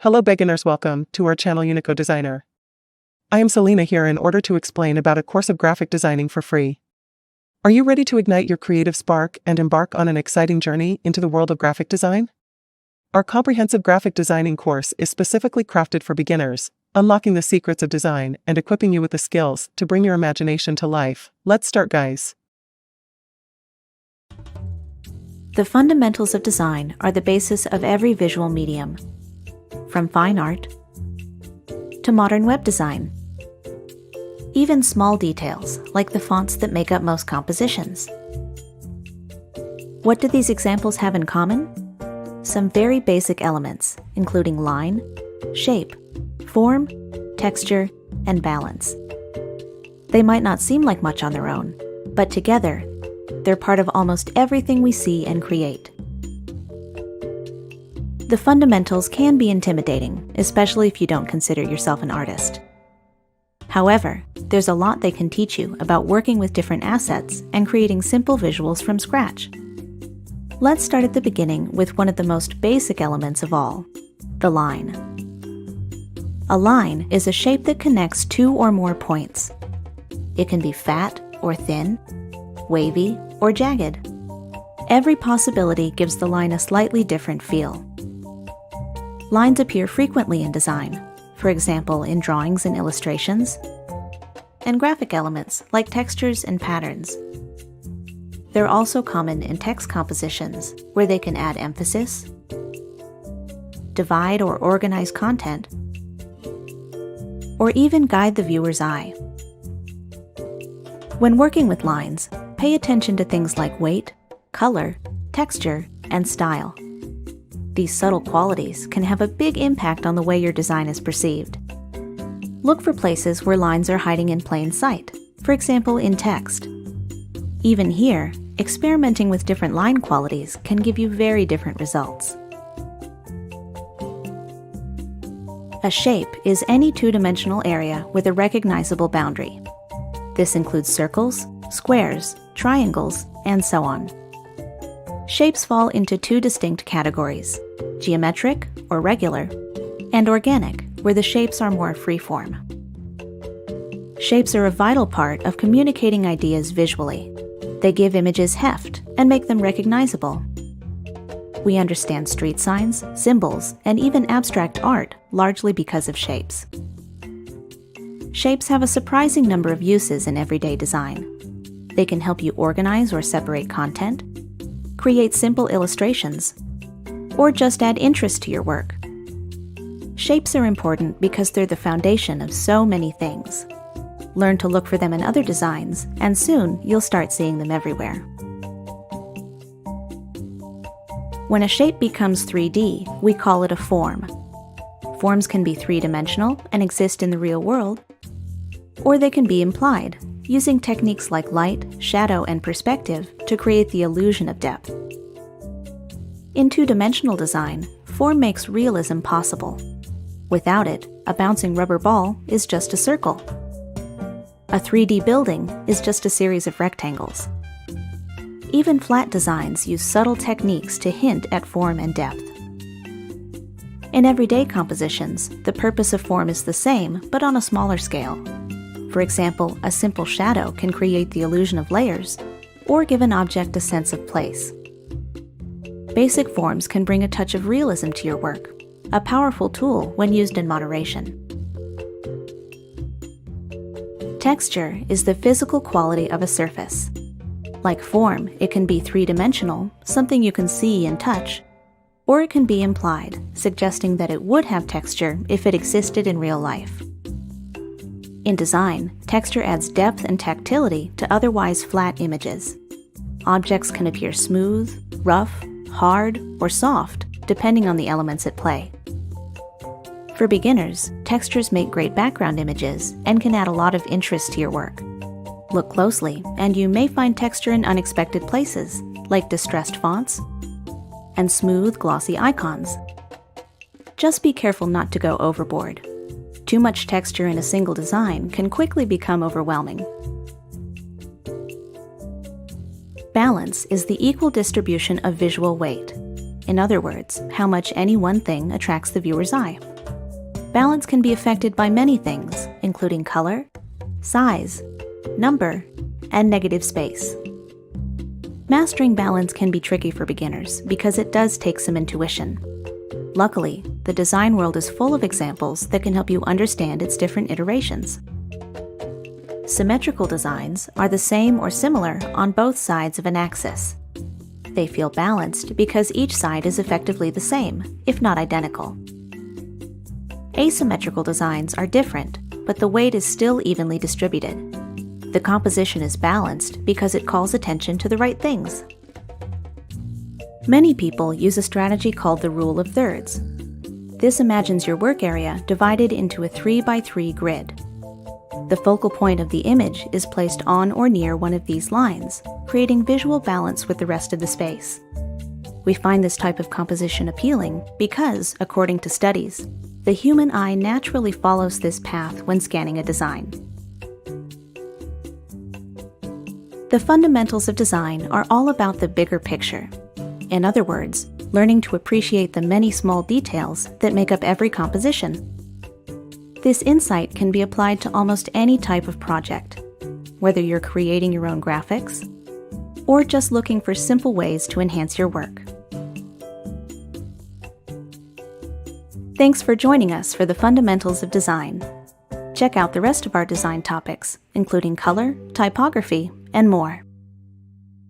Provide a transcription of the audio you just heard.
Hello beginners, welcome to our channel Unico Designer. I am Selena here in order to explain about a course of graphic designing for free. Are you ready to ignite your creative spark and embark on an exciting journey into the world of graphic design? Our comprehensive graphic designing course is specifically crafted for beginners, unlocking the secrets of design and equipping you with the skills to bring your imagination to life. Let's start, guys. The fundamentals of design are the basis of every visual medium, from fine art to modern web design. Even small details, like the fonts that make up most compositions. What do these examples have in common? Some very basic elements, including line, shape, form, texture, and balance. They might not seem like much on their own, but together, they're part of almost everything we see and create. The fundamentals can be intimidating, especially if you don't consider yourself an artist. However, there's a lot they can teach you about working with different assets and creating simple visuals from scratch. Let's start at the beginning with one of the most basic elements of all, the line. A line is a shape that connects two or more points. It can be fat or thin, wavy or jagged. Every possibility gives the line a slightly different feel. Lines appear frequently in design, for example in drawings and illustrations, and graphic elements like textures and patterns. They're also common in text compositions, where they can add emphasis, divide or organize content, or even guide the viewer's eye. When working with lines, pay attention to things like weight, color, texture, and style. These subtle qualities can have a big impact on the way your design is perceived. Look for places where lines are hiding in plain sight, for example in text. Even here, experimenting with different line qualities can give you very different results. A shape is any two-dimensional area with a recognizable boundary. This includes circles, squares, triangles, and so on. Shapes fall into two distinct categories: geometric, or regular, and organic, where the shapes are more free-form. Shapes are a vital part of communicating ideas visually. They give images heft and make them recognizable. We understand street signs, symbols, and even abstract art largely because of shapes. Shapes have a surprising number of uses in everyday design. They can help you organize or separate content, create simple illustrations, or just add interest to your work. Shapes are important because they're the foundation of so many things. Learn to look for them in other designs, and soon you'll start seeing them everywhere. When a shape becomes 3D, we call it a form. Forms can be three-dimensional and exist in the real world, or they can be implied, using techniques like light, shadow, and perspective to create the illusion of depth. In two-dimensional design, form makes realism possible. Without it, a bouncing rubber ball is just a circle. A 3D building is just a series of rectangles. Even flat designs use subtle techniques to hint at form and depth. In everyday compositions, the purpose of form is the same, but on a smaller scale. For example, a simple shadow can create the illusion of layers, or give an object a sense of place. Basic forms can bring a touch of realism to your work, a powerful tool when used in moderation. Texture is the physical quality of a surface. Like form, it can be three-dimensional, something you can see and touch, or it can be implied, suggesting that it would have texture if it existed in real life. In design, texture adds depth and tactility to otherwise flat images. Objects can appear smooth, rough, hard, or soft, depending on the elements at play. For beginners, textures make great background images and can add a lot of interest to your work. Look closely, and you may find texture in unexpected places, like distressed fonts and smooth, glossy icons. Just be careful not to go overboard. Too much texture in a single design can quickly become overwhelming. Balance is the equal distribution of visual weight. In other words, how much any one thing attracts the viewer's eye. Balance can be affected by many things, including color, size, number, and negative space. Mastering balance can be tricky for beginners because it does take some intuition. Luckily, the design world is full of examples that can help you understand its different iterations. Symmetrical designs are the same or similar on both sides of an axis. They feel balanced because each side is effectively the same, if not identical. Asymmetrical designs are different, but the weight is still evenly distributed. The composition is balanced because it calls attention to the right things. Many people use a strategy called the rule of thirds. This imagines your work area divided into a 3x3 grid. The focal point of the image is placed on or near one of these lines, creating visual balance with the rest of the space. We find this type of composition appealing because, according to studies, the human eye naturally follows this path when scanning a design. The fundamentals of design are all about the bigger picture. In other words, learning to appreciate the many small details that make up every composition. This insight can be applied to almost any type of project, whether you're creating your own graphics or just looking for simple ways to enhance your work. Thanks for joining us for the fundamentals of design. Check out the rest of our design topics, including color, typography, and more.